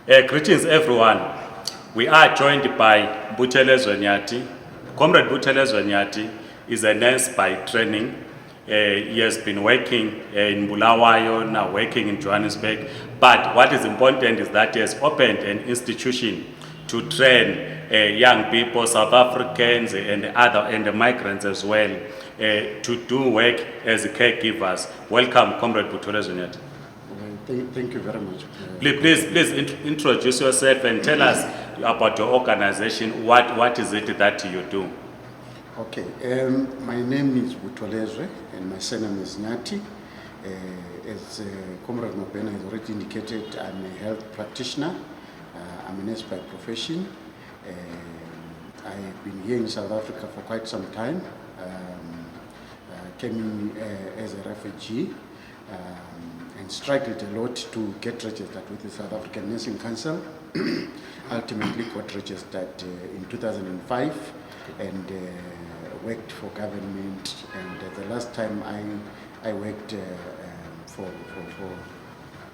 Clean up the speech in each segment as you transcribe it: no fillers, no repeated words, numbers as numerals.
Greetings everyone. We are joined by Butholezwe Nyathi. Comrade Butholezwe Nyathi is a nurse by training. He has been working in Bulawayo, now working in Johannesburg. But what is important is that he has opened an institution to train young people, South Africans and the migrants as well, to do work as caregivers. Welcome, Comrade Butholezwe Nyathi. Thank you very much. Please introduce yourself and tell us about your organization. What is it that you do? Okay, my name is Butholezwe and my surname is Nyathi. As Comrade Mabena has already indicated, I'm a health practitioner. I'm a nurse by profession. I've been here in South Africa for quite some time. Came in as a refugee. And struggled a lot to get registered with the South African Nursing Council. Ultimately got registered in 2005 and worked for government. And the last time I worked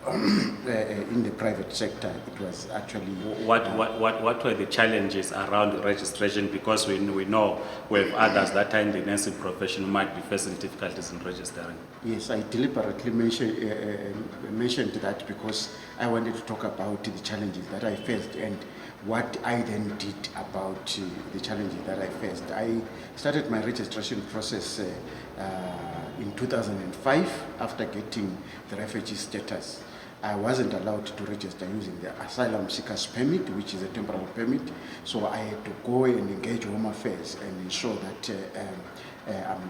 in the private sector, it was actually... What were the challenges around registration? Because we know we have others that are in the nursing profession who might be facing difficulties in registering. Yes, I deliberately mentioned that because I wanted to talk about the challenges that I faced and what I then did about the challenges that I faced. I started my registration process in 2005 after getting the refugee status. I wasn't allowed to register using the asylum seekers permit, which is a temporary permit. So I had to go and engage Home Affairs and ensure that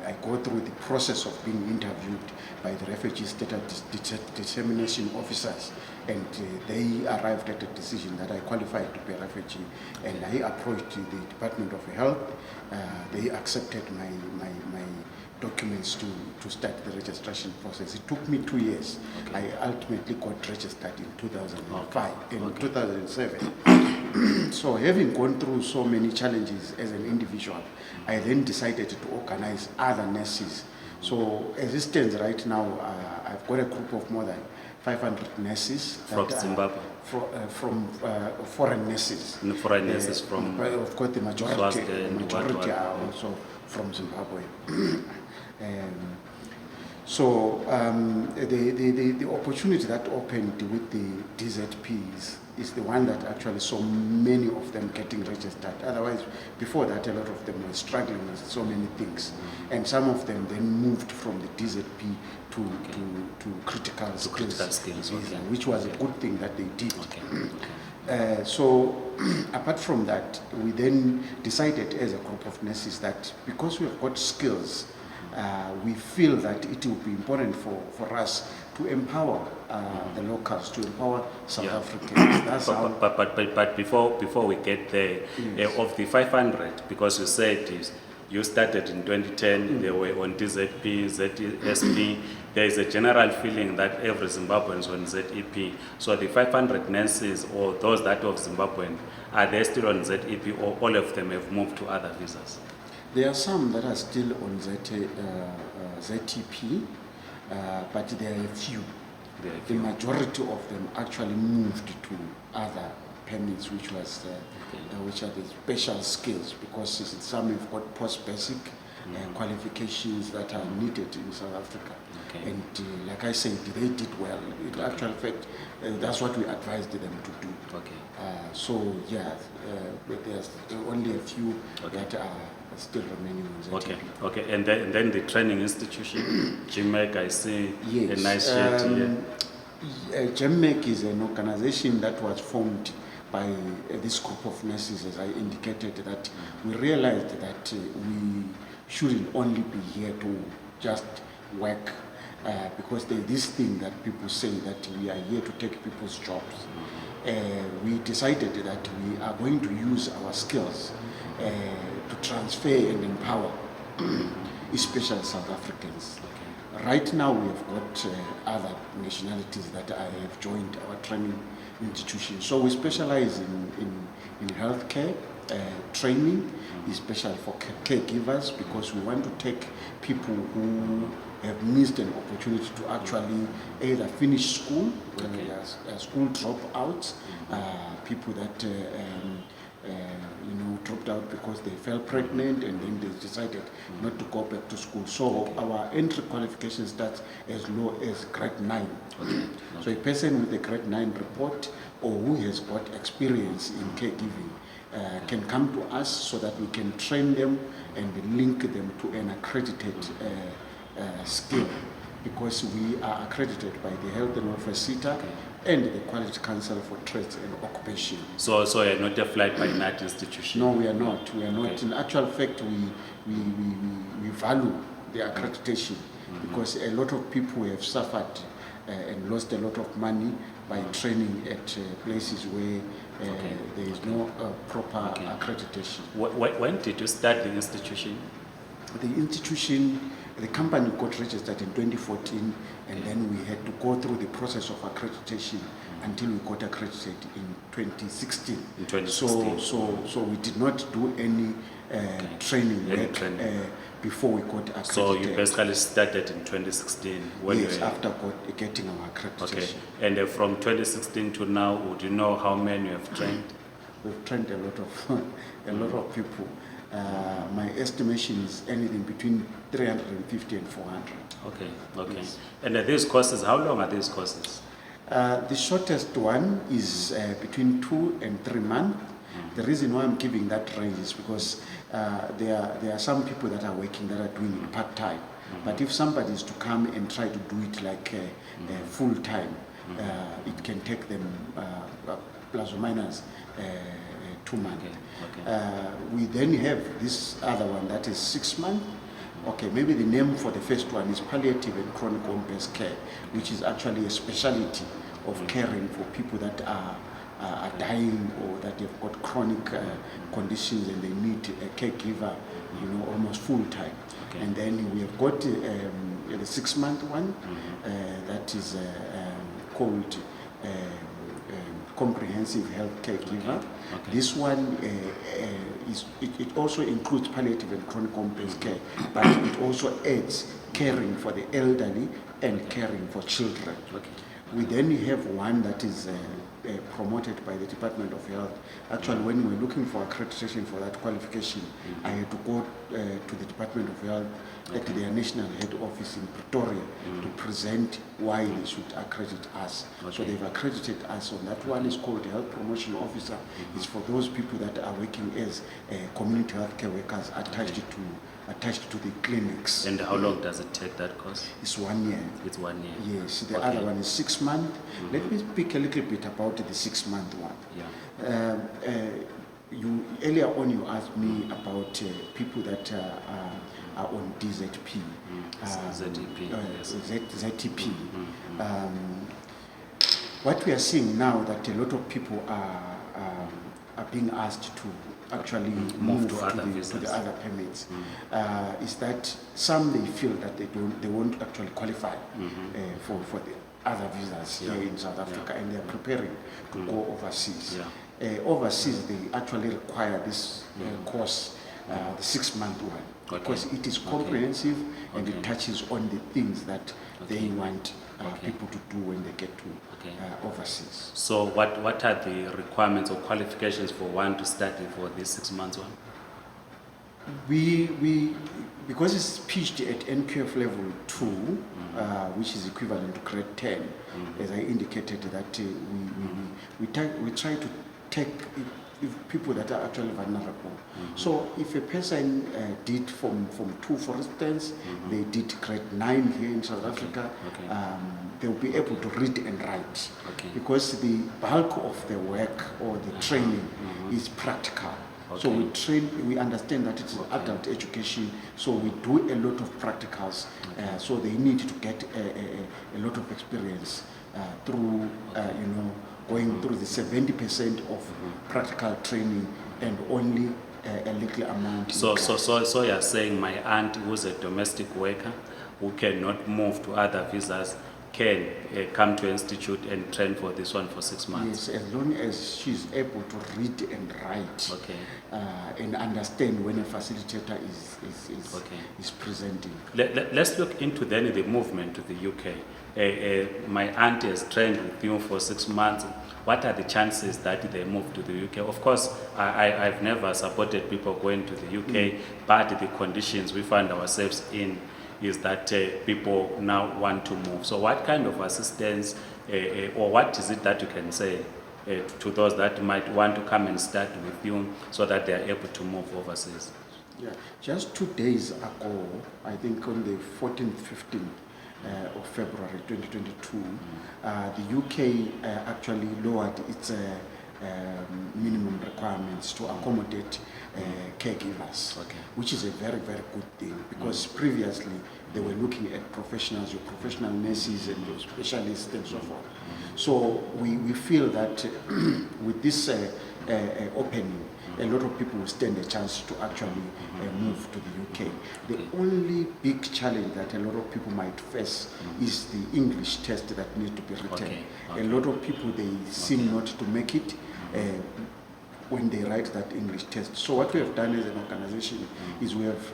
I go through the process of being interviewed by the refugee status determination officers. And they arrived at a decision that I qualified to be a refugee. And I approached the Department of Health. They accepted my documents to start the registration process. It took me 2 years. Okay. I ultimately got registered in 2005, in 2007. So having gone through so many challenges as an individual, I then decided to organize other nurses. So as it stands right now, I've got a group of more than 500 nurses. From Zimbabwe? From foreign nurses. Foreign nurses from... Of course, the majority are also from Zimbabwe. So the opportunity that opened with the DZPs is the one that actually saw many of them getting registered. Otherwise, before that, a lot of them were struggling with so many things. And some of them then moved from the DZP to critical skills, okay. Which was a good thing that they did. Okay. So apart from that, we then decided as a group of nurses that because we have got skills, we feel that it will be important for us to empower the locals, to empower South Africans. That's but before we get there, yes. Of the 500, because you said you started in 2010, they were on DZP, ZSP. There is a general feeling that every Zimbabwean is on ZEP. So the 500 nurses or those that are of Zimbabwean, are they still on ZEP or all of them have moved to other visas? There are some that are still on ZEP, but there are a few. The majority of them actually moved to other permits, which are the special skills, because some have got post-basic qualifications that are needed in South Africa. Okay. And like I said, they did well. In actual fact, that's what we advised them to do. Okay. So yeah, there's only a few that are still remaining on ZTP. Okay. And then the training institution, GMEC, I see. Yes. A nice shirt here. GMEC is an organization that was formed by this group of nurses, as I indicated, that we realized that we shouldn't only be here to just work, because there's this thing that people say that we are here to take people's jobs. We decided that we are going to use our skills to transfer and empower, especially South Africans. Okay. Right now we have got other nationalities that I have joined our training institution. So we specialize in healthcare training, especially for caregivers, because we want to take people who have missed an opportunity to actually either finish school, when they are school dropouts, people that dropped out because they fell pregnant and then they decided not to go back to school. So our entry qualification starts as low as grade 9. So a person with a grade 9 report or who has got experience in caregiving can come to us so that we can train them and link them to an accredited skill, because we are accredited by the Health and Welfare SETA and the Quality Council for Trades and Occupation. So you're not applied by that institution? No, we are not. We are not. In actual fact, we value the accreditation because a lot of people have suffered and lost a lot of money by training at places where there is no proper accreditation. When did you start the institution? The institution, the company got registered in 2014, and then we had to go through the process of accreditation until we got accredited in 2016. In 2016. So we did not do any training before we got accredited. So you basically started in 2016 when yes, after getting our accreditation. Okay. And from 2016 to now, would you know how many you have trained? We've trained a lot of people. My estimation is anything between 350 and 400. Okay. Yes. And these courses, how long are these courses? The shortest one is between 2 and 3 months. The reason why I'm giving that range is because there are some people that are working that are doing it part-time. But if somebody is to come and try to do it like full-time, it can take them plus or minus 2 months. We then have this other one that is 6 months. Okay, maybe the name for the first one is palliative and chronic home-based care, which is actually a specialty of caring for people that are dying or that have got chronic conditions and they need a caregiver, almost full time. And then we have got the 6 month one that is called comprehensive health caregiver. This one it also includes palliative and chronic home-based care, but it also adds caring for the elderly and caring for children. We then have one that is promoted by the Department of Health. Actually, when we were looking for accreditation for that qualification, I had to go to the Department of Health at their national head office in Pretoria to present why they should accredit us. So they've accredited us on that one. Is called the Health Promotion Officer. It's for those people that are working as community health care workers attached to the clinics. And how long does it take, that course? It's 1 year. It's 1 year. Yes, the other one is 6 months. Let me speak a little bit about the 6 month one. You earlier on you asked me about people that are on DZP. ZTP. What we are seeing now that a lot of people are being asked to actually move to the other permits is that some they feel that they won't actually qualify for the other visas here in South Africa, and they are preparing to go overseas. Overseas they actually require this course, the 6 month one, because it is comprehensive and it touches on the things that they want people to do when they get to overseas. So what are the requirements or qualifications for one to study for this 6 months one? We because it's pitched at NQF level 2, which is equivalent to grade 10, as I indicated, that we try to take people that are actually vulnerable. So if a person did from 2, for instance, they did grade 9 here in South Africa, they'll be able to read and write, because the bulk of the work or the training is practical. So we understand that it's adult education, so we do a lot of practicals, so they need to get a lot of experience through, going through the 70% of practical training and only a little amount. So you're saying my aunt who's a domestic worker who cannot move to other visas can come to institute and train for this one for 6 months? Yes, as long as she's able to read and write Okay. and understand when a facilitator Okay. is presenting. Let's look into then the movement to the UK. My aunt has trained with you for 6 months. What are the chances that they move to the UK? Of course, I've never supported people going to the UK, but the conditions we find ourselves in is that people now want to move. So what kind of assistance or what is it that you can say to those that might want to come and start with you so that they are able to move overseas? Yeah, just 2 days ago, I think on the 14th, 15th of February 2022, the UK actually lowered its minimum requirements to accommodate caregivers, Okay. which is a very, very good thing, because previously they were looking at professionals, your professional nurses and your specialists and so forth. So we feel that with this opening, a lot of people will stand a chance to actually move to the UK. The only big challenge that a lot of people might face is the English test that needs to be written. Okay. A lot of people, they seem not to make it when they write that English test. So what we have done as an organization is we have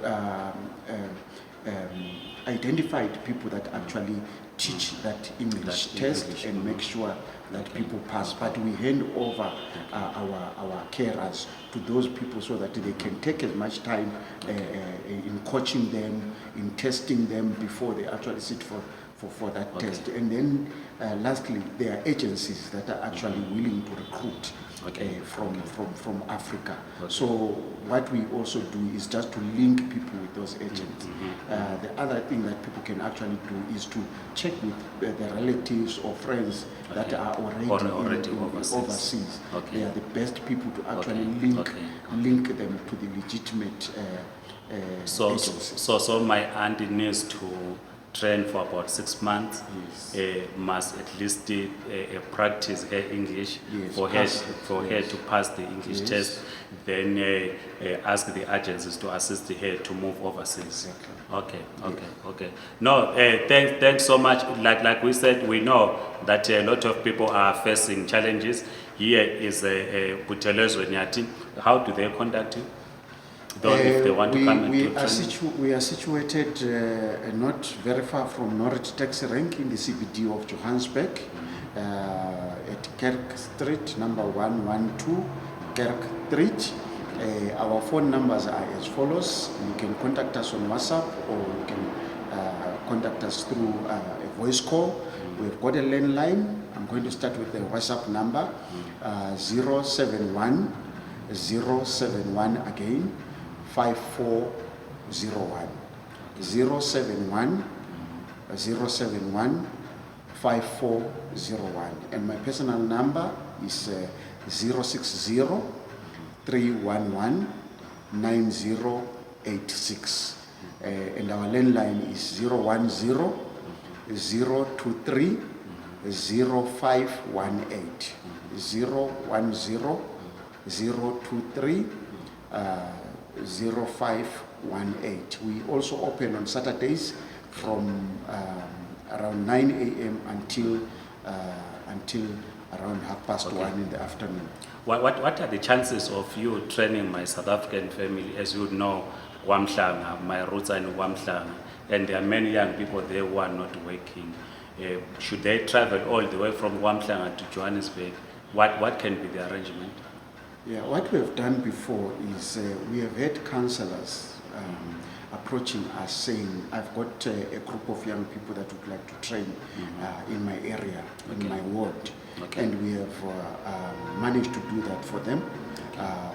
identified people that actually teach that English test and make sure that people pass. But we hand over our carers to those people so that they can take as much time in coaching them, in testing them before they actually sit for that test. And then lastly, there are agencies that are actually willing to recruit from Africa. So what we also do is just to link people with those agents. The other thing that people can actually do is to check with the relatives or friends that are already overseas. They are the best people to actually link them to the legitimate agencies. So my aunt needs to train for about 6 months, must at least practice her English for her to pass the English test, then ask the agencies to assist her to move overseas. Exactly. Okay. No, thanks so much. Like we said, we know that a lot of people are facing challenges. Here is Butholezwe Nyathi. How do they contact you? If they want to come and do training? We are situated not very far from Norwich Taxi Rank in the CBD of Johannesburg, at Kerk Street, number 112, Kerk Street. Our phone numbers are as follows. You can contact us on WhatsApp, or you can contact us through a voice call. We've got a landline. I'm going to start with the WhatsApp number, 071 again, 5401. 071 5401. And my personal number is 060 311 9086. And our landline is 010 023 0518. 010 023 0518. We also open on Saturdays from around 9 a.m. until around 1:30 in the afternoon. What are the chances of you training my South African family? As you know, Wamhlanga, my roots are in Wamhlanga, and there are many young people there who are not working. Should they travel all the way from Wamhlanga to Johannesburg? What can be the arrangement? Yeah, what we have done before is we have had counsellors approaching us saying, I've got a group of young people that would like to train in my area, in my ward. And we have managed to do that for them.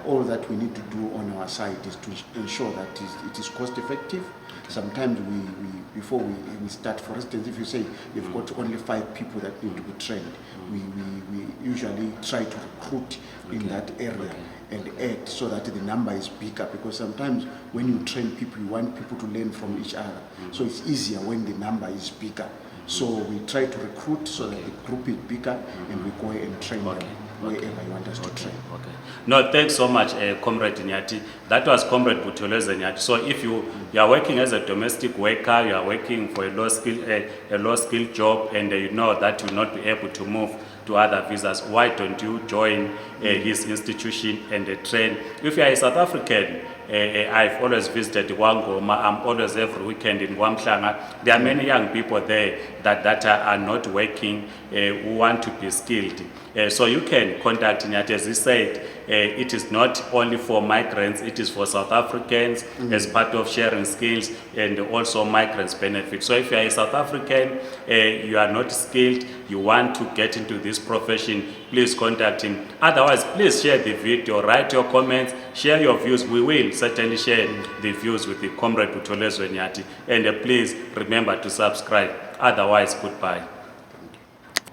All that we need to do on our side is to ensure that it is cost effective. Sometimes before we start, for instance, if you say you've got only 5 people that need to be trained, we usually try to recruit in that area and add so that the number is bigger, because sometimes when you train people, you want people to learn from each other. So it's easier when the number is bigger. So we try to recruit so that the group is bigger and we go and train them. wherever you want us to train. Okay. No, thanks so much, Comrade Nyathi. That was Comrade Butholezwe Nyathi. So if you are working as a domestic worker, you are working for a low skill job, and you know that you will not be able to move to other visas, why don't you join his institution and train? If you are a South African, I've always visited Wangoma. I'm always every weekend in Wamhlanga. There are many young people there that are not working, who want to be skilled. So you can contact Nyathi. As he said, it is not only for migrants, it is for South Africans as part of sharing skills, and also migrants benefit. So if you are a South African, you are not skilled, you want to get into this profession, please contact him. Otherwise, please share the video, write your comments, share your views. We will certainly share the views with the Comrade Butholezwe Nyathi. And please remember to subscribe. Otherwise, goodbye.